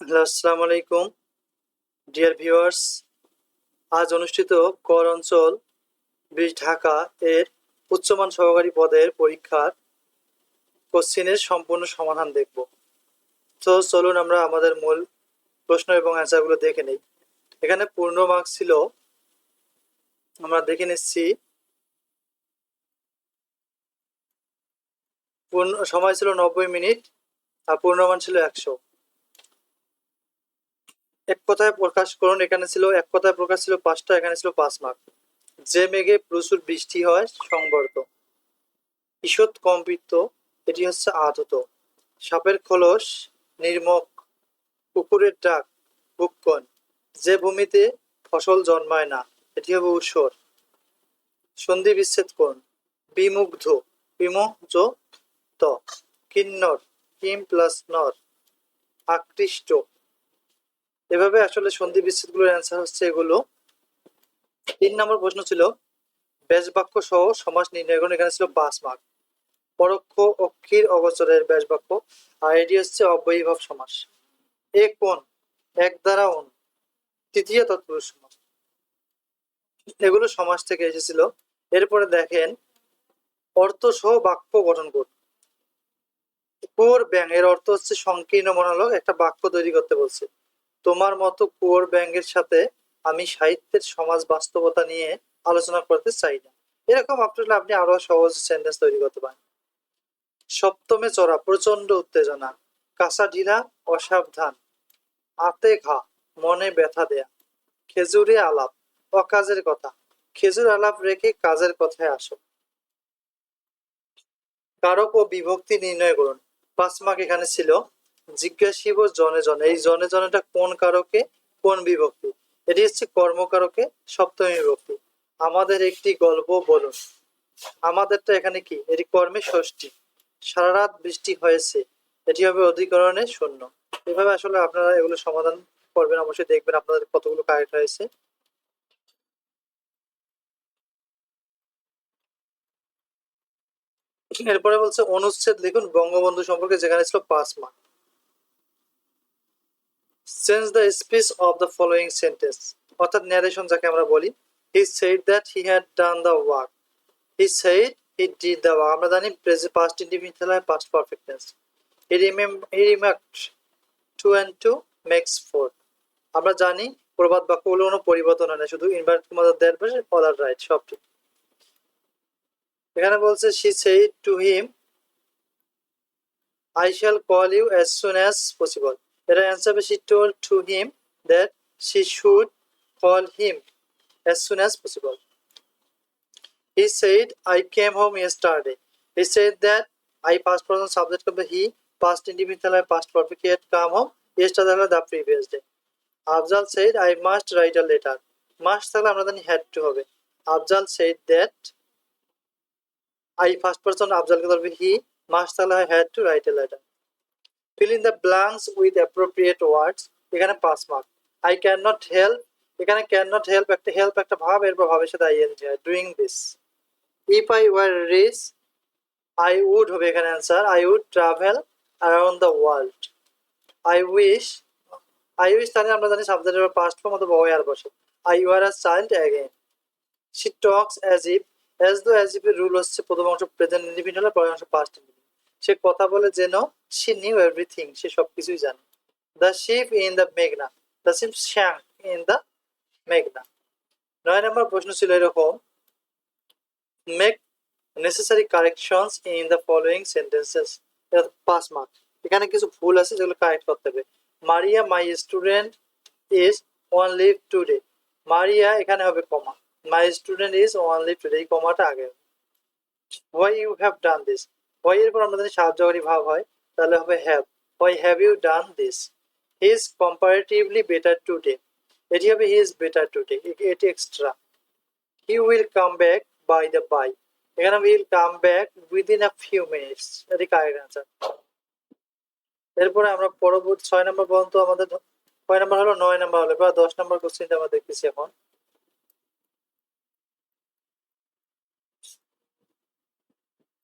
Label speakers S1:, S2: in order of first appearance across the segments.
S1: Hello, আসসালামু আলাইকুম dear viewers. আজ অনুষ্ঠিত কর অঞ্চল ২০ ঢাকা এর উচ্চমান সহকারী পদের পরীক্ষার কোশ্চেনের সম্পূর্ণ সমাধান দেখব। তো চলুন আমরা আমাদের মূল প্রশ্ন এবং অ্যান্সারগুলো দেখে নিই। এখানে পূর্ণ মার্কস ছিল, আমরা দেখে নিচ্ছি। পূর্ণ সময় ছিল ৯০ মিনিট আর পূর্ণমান ছিল ১০০। এক কথায় প্রকাশ করুন, এখানে ছিল এক কথায় প্রকাশ ছিল ৫টা, এখানে ছিল ৫ মার্ক। যে মেঘে প্রচুর বৃষ্টি হয় সংবর্ত, ঈষৎ কম্পিত, এটি হচ্ছে আহত। সাপের খোলস নির্মক, কুকুরের ডাক ভুক্ষণ, যে ভূমিতে ফসল জন্মায় না, এটি হবে ঊষর। সন্ধি বিচ্ছেদ করুন। বিমুগ্ধ, বিমুগ্ধ ত, কিন্নর, কিম প্লাস নর, আকৃষ্ট। এভাবে আসলে সন্ধি বিচ্ছেদগুলোর অ্যান্সার হচ্ছে এগুলো। ৩ নম্বর প্রশ্ন ছিল ব্যাস বাক্য সহ সমাস নির্ণয় করুন, এখানে ছিল ৫ মার্ক। পরোক্ষ অক্ষির অগোচরের ব্যাস বাক্য, আর এটি হচ্ছে অব্যয়ীভাব সমাস। এ কোন, এক দ্বারা অন, তৃতীয় তৎপুরুষ সমাস, এগুলো সমাস থেকে এসেছিল। এরপরে দেখেন অর্থ সহ বাক্য গঠন করুন। কুয়োর ব্যাঙ এর অর্থ হচ্ছে সংকীর্ণ মনোলগ, একটা বাক্য তৈরি করতে বলছে। তোমার মতো কুয়োর ব্যাঙের সাথে আমি সাহিত্যের সমাজ বাস্তবতা নিয়ে আলোচনা করতে চাই না। এরকম আপনি আরো সহজ সেন্টেন্স তৈরি করতে পারেন। সপ্তমে চড়া, প্রচন্ড উত্তেজনা। কাঁচা ঢিলা, অসাবধান। আতে ঘা, মনে ব্যথা দেয়া। খেজুরে আলাপ, অকাজের কথা। খেজুর আলাপ রেখে কাজের কথায় আসো। কারক ও বিভক্তি নির্ণয় করুন। ৫ মার্ক এখানে ছিল। জিজ্ঞাসিব জনে জনে, এই জনে জনেটা কোন কারকে, কোন বিভক্তি? এটি হচ্ছে কর্মকারকে সপ্তমী বিভক্তি। আমাদের একটি গল্প বলুন, আমাদেরটা এখানে কি, এটি কর্মে ষষ্ঠী। সারা রাত বৃষ্টি হয়েছে, এটি হবে অধিকরণে শূন্য। এভাবে আসলে আপনারা এগুলো সমাধান করবেন, অবশ্যই দেখবেন আপনাদের কতগুলো কারেক্ট হয়েছে। এরপরে বলছে অনুচ্ছেদ লিখুন বঙ্গবন্ধু সম্পর্কে, যেখানে ছিল ৫ mark. Change the speech of the following sentence, অর্থাৎ ন্যারেশন যাকে আমরা বলি। He said that he had done the work, he said he did the work. আমরা জানি পাস্ট ইন্ডিফিনিট হয় past perfect tense. He remarked 2 and 2 makes 4। আমরা জানি প্রবাদ বাক্যগুলো কোনো পরিবর্তন হয় না, শুধু ইনভার্ট কমাতে দেওয়ার পরে অল আর রাইট, সব ঠিক। এখানে বলছে she said to him I shall call you as soon as possible। এর অ্যান্সার হবে she told to him that she should call him as soon as possible। He said I came home yesterday। He said that I past person subject করবে he, past indefinite হয় past perfect, he had come home yesterday হলো the previous day। Afzal said I must write a letter। Must থাকলে আমরা জানি had to হবে। Afzal said that I first person আফজালকে ধরবে he, must থাকলে হয় had to write a letter। fill in the blanks with appropriate words, এখানে ৫ mark. I cannot help, এখানে cannot help একটা হেল্প একটা ভাব, এরপর ভাবের সাথে ing হয়, doing this। if I were rich I would হবে এখানে answer, I would travel around the world। I wish, I wish তাহলে আমরা জানি সাবজেক্টের পাস্ট ফর্ম অথবা ওয়ার বসে। I were a child again। she talks as though as if এর rule হচ্ছে প্রথম অংশ প্রেজেন্ট ইন্ডিফিনিট হলে পরের অংশ পাস্ট ইন্ডিফিনিট। সে কথা বলে যেন she knew everything, সে সবকিছুই জানে। the ship in the মেঘনা, the ship sank in the মেঘনা। ৯ নম্বর প্রশ্ন ছিল এরকম, make necessary corrections in the following sentences। ৫ mark. এখানে কিছু ভুল আছে যেগুলো কারেক্ট করতে হবে। Maria my student is on leave today, Maria এখানে হবে comma, my student is on leave today, এই কমাটা আগে। Why you have done this, why এর পর আমরা যদি সাহায্যকারী ভাব হয় তাহলে হবে have, why have you done this. He is comparatively better today, এটি হবে হি ইজ বেটার টুডে, এটি extra. He will come back by the by, এখানে will come back within a few minutes, এটি কারেক্ট অ্যান্সার। এরপরে আমরা পরবর্তী ৬ নম্বর পর্যন্ত আমাদের, ৬ নম্বর হলো, ৯ নম্বর হলো, বা ১০ নম্বর কোশ্চেনটা আমরা দেখতেছি এখন।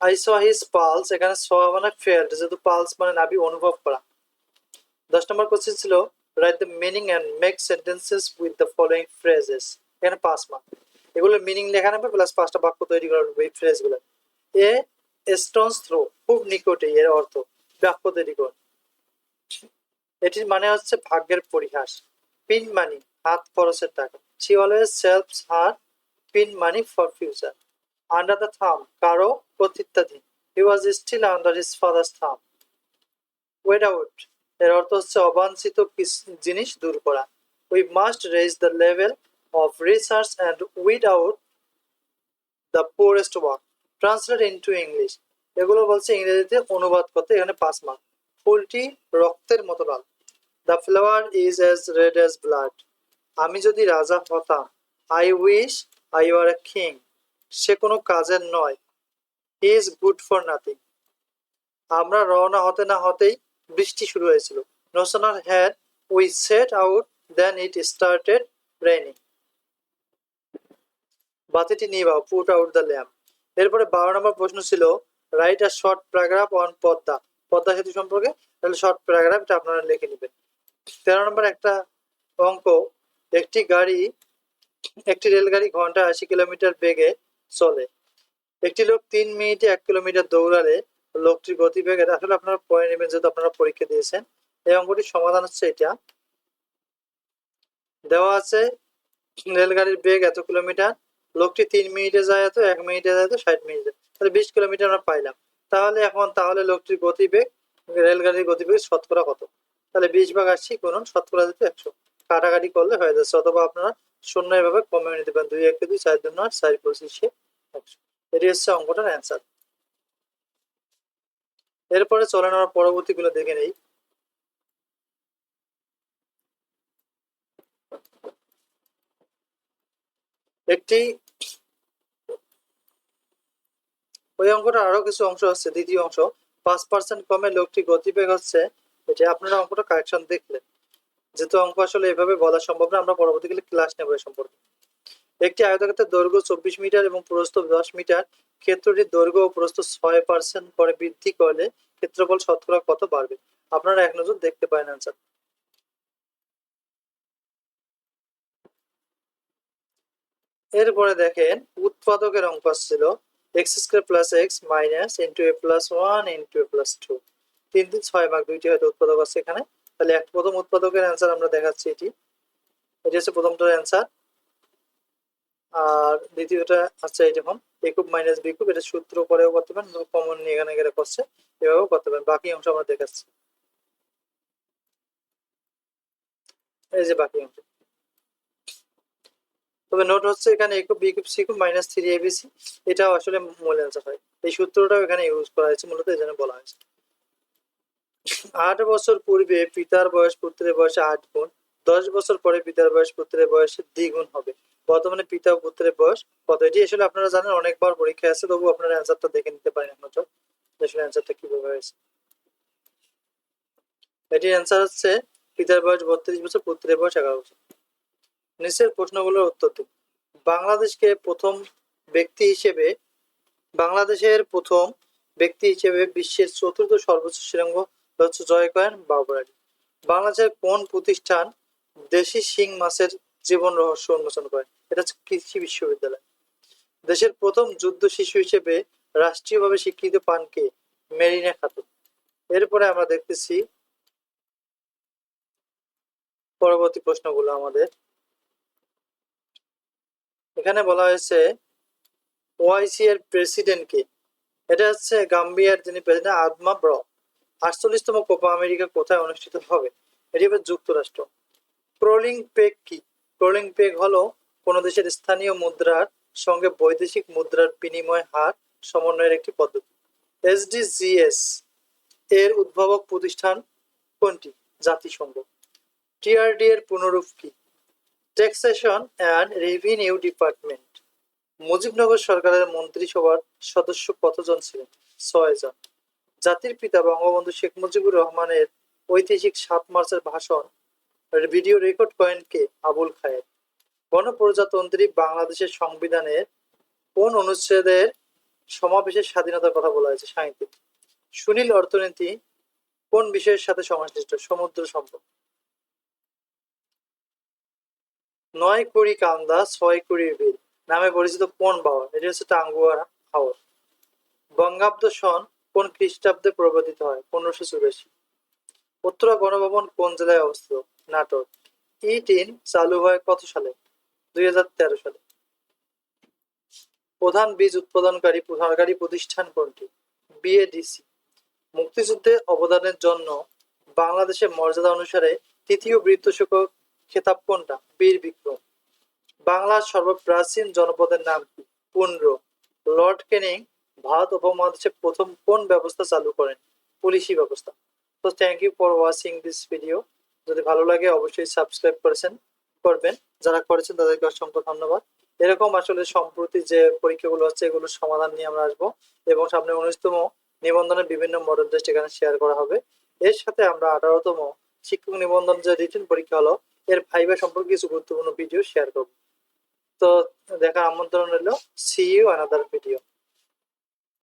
S1: I saw his pulse, এখানে saw মানে felt, যেহেতু পালস মানে নাভি অনুভব করা। ১০ নম্বর কোশ্চেন ছিল write the meaning and make sentences with the following phrases. এখানে 5 মার্ক। এগুলোর মিনিং লেখা নেবে প্লাস 5টা বাক্য তৈরি করা হবে এই ফ্রেজগুলো। এ স্টোনস থ্রো, খুব নিকটে, এর অর্থ বাক্য তৈরি কর। এটির মানে হচ্ছে ভাগ্যের পরিহাস। পিন মানি, হাত খরচের টাকা। She always sells her pin money for future. Under the thumb, কারো কর্তৃত্বাধীন। He was still under his father's thumb. Weed out, এর অর্থ হচ্ছে অবাঞ্ছিত জিনিস দূর করা। We must raise the level of research and weed out the poorest work. Translate into English, এগুলো বলছে ইংরেজিতে অনুবাদ করতে। এখানে 5 মার্ক। ফুলটি রক্তের মতো লাল। The flower is as red as blood. আমি যদি রাজা হতাম। I wish I were a king. সে কোনো কাজের নয়। He is good for nothing. আমরা রওনা হতে না হতেই বৃষ্টি শুরু হয়েছিল। No sooner had we set out than it started raining. বাতিটি নিভাও, পুট আউট দ্য ল্যাম্প। এরপরে 12 নম্বর প্রশ্ন ছিল write a short paragraph on Padma. Padma Setu সম্পর্কে তাহলে শর্ট প্যারাগ্রাফ এটা আপনারা লিখে নেবেন। 13 নম্বর একটা অঙ্ক, একটি রেলগাড়ি ঘন্টায় 80 কিলোমিটার বেগে চলে। একটি লোক 3 মিনিটে 1 কিলোমিটার দৌড়ালে লোকটির গতিবেগ, এটা আসলে আপনারা পড়ে নেবেন যেহেতু আপনারা পরীক্ষা দিয়েছেন। এই অঙ্কটির সমাধান হচ্ছে এটা। দেওয়া আছে রেলগাড়ির বেগ এত কিলোমিটার, লোকটি 3 মিনিটে যায় এত, 1 মিনিটে যায় এত, 60 মিনিটে, তাহলে 20 কিলোমিটার আমরা পাইলাম। তাহলে লোকটির গতিবেগ, রেলগাড়ির গতিবেগ শতকরা কত? তাহলে 20/80 গুণন শতকরা যেতে 100, কাটাকাটি করলে হয়ে যাচ্ছে। অথবা আপনারা শূন্য এভাবে কমে নিতে পারেন, 2 1 2 4 2 9 4 25 100। এটি হচ্ছে অঙ্কটার অ্যান্সার। এরপরে চলেন আমরা পরবর্তীগুলো দেখে নেই। একটি ওই অঙ্কটা আরো কিছু অংশ আছে। দ্বিতীয় অংশ, 5% কমে লোকটি গতিবেগ হচ্ছে, এটা আপনারা অঙ্কটা কারেকশন দেখলেন। যেহেতু অঙ্ক আসলে এভাবে বলা সম্ভব না, আমরা পরবর্তীকালে ক্লাস নেব এই সম্পর্কে। একটি আয়তক্ষেত্রের দৈর্ঘ্য 24 মিটার এবং প্রস্থ 10 মিটার। ক্ষেত্রটির দৈর্ঘ্য ও প্রস্থ 6% করে বৃদ্ধি করলে ক্ষেত্রফল শতকরা কত বাড়বে? আপনারা এক নজর দেখতে পারেন অ্যান্সার। এরপরে দেখেন উৎপাদকের অঙ্ক ছিল X square plus X minus into A plus one into A plus two. 3 3 6 ভাগ, দুইটি হয়তো উৎপাদক আছে এখানে। তাহলে প্রথম উৎপাদকের অ্যান্সার আমরা দেখাচ্ছি। এটি হচ্ছে প্রথমটার অ্যান্সার। আর দ্বিতীয়টা আচ্ছা এই দেখুন এ কিউব মাইনাস বি কিউব, এটা সূত্র করেও করতে পারেন, কমন নিয়ে এখানে গেলে করছে, এভাবেও করতে পারেন। বাকি অংশ আমরা দেখাচ্ছি। এই যে বাকি অংশ, তবে নোট হচ্ছে এখানে A cube B cube C cube minus 3abc, এটাও আসলে মূল অ্যান্সার হয়। এই সূত্রটাও এখানে ইউজ করা হয়েছে, মূলত এই জন্য বলা হয়েছে। 8 বছর পূর্বে পিতার বয়স পুত্রের বয়সে 8 গুণ, 10 বছর পরে পিতার বয়স পুত্রের বয়সে দ্বিগুণ হবে। বর্তমানে পিতা ও পুত্রের বয়স কত? এটি আসলে আপনারা জানেন, অনেকবার পরীক্ষা আছে, তবু আপনারা অ্যান্সারটা দেখে নিতে পারেন একমাত্র, আসলে অ্যান্সারটা কিভাবে হয়েছে। এটির অ্যান্সার হচ্ছে পিতার বয়স 32 বছর, পুত্রের বয়স 11 বছর। নিচের প্রশ্নগুলোর উত্তর দিন। বাংলাদেশের প্রথম ব্যক্তি হিসেবে বিশ্বের চতুর্থ সর্বোচ্চ শৃঙ্গ হচ্ছে জয় করেন বাবর আলী। বাংলাদেশের কোন প্রতিষ্ঠান দেশি শিং মাছের জীবন রহস্য উন্মোচন করে? এটা হচ্ছে কৃষি বিশ্ববিদ্যালয়। দেশের প্রথম যুদ্ধ শিশু হিসেবে রাষ্ট্রীয়ভাবে স্বীকৃত পান কে? মেরিনা খাতুন। এরপরে আমরা দেখতেছি পরবর্তী প্রশ্নগুলো আমাদের। এখানে বলা হয়েছে ওআইসি এর প্রেসিডেন্ট কে? এটা হচ্ছে গাম্বিয়ার যিনি প্রেসিডেন্ট আদমা ব্র। 48তম কোপা আমেরিকা কোথায় অনুষ্ঠিত হবে? এটি হবে যুক্তরাষ্ট্র। ক্রলিং পেগ কি? ক্রলিং পেগ হলো কোন দেশের স্থানীয় মুদ্রার সঙ্গে বৈদেশিক মুদ্রার বিনিময় হার সমন্বয়ের একটি পদ্ধতি। এসডিজিএস এর উদ্ভাবক প্রতিষ্ঠান কোনটি? জাতিসংঘ। টিআরডি এর পুনরূপ কি? Taxation and revenue department. Mujibnagar সরকারের মন্ত্রিসভার সদস্য কতজন ছিলেন? 6 জন। জাতির পিতা বঙ্গবন্ধু শেখ মুজিবুর রহমানের ঐতিহাসিক 7 মার্চের ভাষণ ভিডিও রেকর্ড করেন কে? আবুল খায়ের। গণপ্রজাতন্ত্রী বাংলাদেশের সংবিধানের কোন অনুচ্ছেদের সমাবেশের স্বাধীনতার কথা বলা হয়েছে? 37। সুনীল অর্থনীতি কোন বিষয়ের সাথে সংশ্লিষ্ট? সমুদ্র সম্পদ। 9 কুড়ি কান্দা 6 কুড়ির বিল নামে পরিচিত কোন বাওয়া? এটি হচ্ছে টাঙ্গুয়ার হাওর। বঙ্গাব্দ সন কোন খ্রিস্টাব্দে প্রবর্তিত হয়? 1584। উত্তরা গণভবন কোন জেলায় অবস্থিত? নাটোর। ই-10 চালু হয় কত সালে? 2013 সালে। প্রধান বীজ উৎপাদনকারী সরকারি প্রতিষ্ঠান কোনটি? বিএডিসি। মুক্তিযুদ্ধে অবদানের জন্য বাংলাদেশের মর্যাদা অনুসারে তৃতীয় বীরত্ব খেতাব কোনটা? বীর বিক্রম। বাংলার সর্বপ্রাচীন জনপদের নাম কি? পুন্ড্র। লর্ড ক্যানিং ভারত উপমহাদেশে প্রথম কোন ব্যবস্থা চালু করেন? পুলিশি ব্যবস্থা। তো thank you for watching this video. যদি ভালো লাগে অবশ্যই সাবস্ক্রাইব করবেন, যারা করেছেন তাদেরকে অসংখ্য ধন্যবাদ। এরকম আসলে সম্প্রতি যে পরীক্ষাগুলো হচ্ছে এগুলোর সমাধান নিয়ে আমরা আসবো, এবং সামনে 19তম নিবন্ধনের বিভিন্ন মডেল টেস্ট এখানে শেয়ার করা হবে। এর সাথে আমরা 18তম শিক্ষক নিবন্ধন যে রিটেন পরীক্ষা হলো এর ভাইভা সম্পর্কে কিছু গুরুত্বপূর্ণ ভিডিও শেয়ার করব। তো দেখার আমন্ত্রণ রইল। See you another video.